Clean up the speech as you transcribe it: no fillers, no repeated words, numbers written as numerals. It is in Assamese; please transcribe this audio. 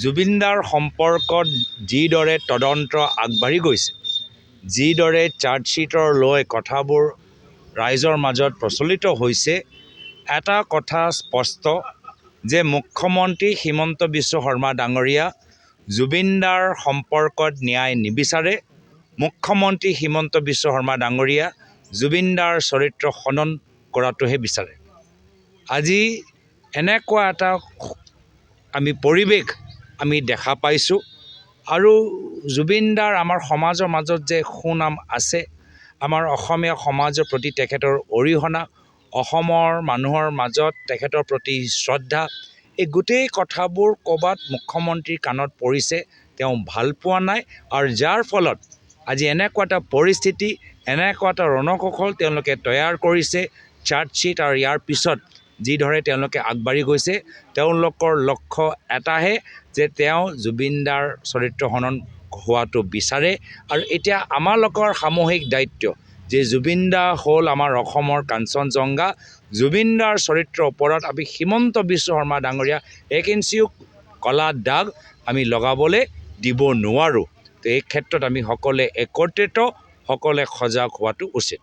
জুবিনদাৰ সম্পৰ্কত যিদৰে তদন্ত আগবাঢ়ি গৈছে, যিদৰে চাৰ্জশ্বিটৰ লৈ কথাবোৰ ৰাইজৰ মাজত প্ৰচলিত হৈছে, এটা কথা স্পষ্ট যে মুখ্যমন্ত্ৰী হিমন্ত বিশ্ব শৰ্মা ডাঙৰীয়া জুবিনদাৰ সম্পৰ্কত ন্যায় নিবিচাৰে। মুখ্যমন্ত্ৰী হিমন্ত বিশ্ব শৰ্মা ডাঙৰীয়া জুবিনদাৰ চৰিত্ৰ হনন কৰাটোহে বিচাৰে। আজি এনেকুৱা এটা আমি পৰিৱেশ আমি দেখা পাইছোঁ আৰু জুবিনদাৰ আমাৰ সমাজৰ মাজত যে সুনাম আছে, আমাৰ অসমীয়া সমাজৰ প্ৰতি তেখেতৰ অৰিহণা, অসমৰ মানুহৰ মাজত তেখেতৰ প্ৰতি শ্ৰদ্ধা, এই গোটেই কথাবোৰ ক'ৰবাত মুখ্যমন্ত্ৰীৰ কাণত পৰিছে, তেওঁ ভাল পোৱা নাই আৰু যাৰ ফলত আজি এনেকুৱা এটা পৰিস্থিতি, এনেকুৱা এটা ৰণকৌশল তেওঁলোকে তৈয়াৰ কৰিছে। চাৰ্জশ্বিট আৰু ইয়াৰ পিছত যিদৰে তেওঁলোকে আগবাঢ়ি গৈছে, তেওঁলোকৰ লক্ষ্য এটাহে যে তেওঁ জুবিনদাৰ চৰিত্ৰ হনন হোৱাটো বিচাৰে। আৰু এতিয়া আমালোকৰ সামূহিক দায়িত্ব যে জুবিনদা হ'ল আমাৰ অসমৰ কাঞ্চনজংঘা। জুবিনদাৰ চৰিত্ৰৰ ওপৰত আমি হিমন্ত বিশ্ব শৰ্মা ডাঙৰীয়া 1 ইঞ্চিও কলা দাগ আমি লগাবলৈ দিব নোৱাৰোঁ। তো এই ক্ষেত্ৰত আমি সকলোৱে একত্ৰিত, সকলোৱে সজাগ হোৱাটো উচিত।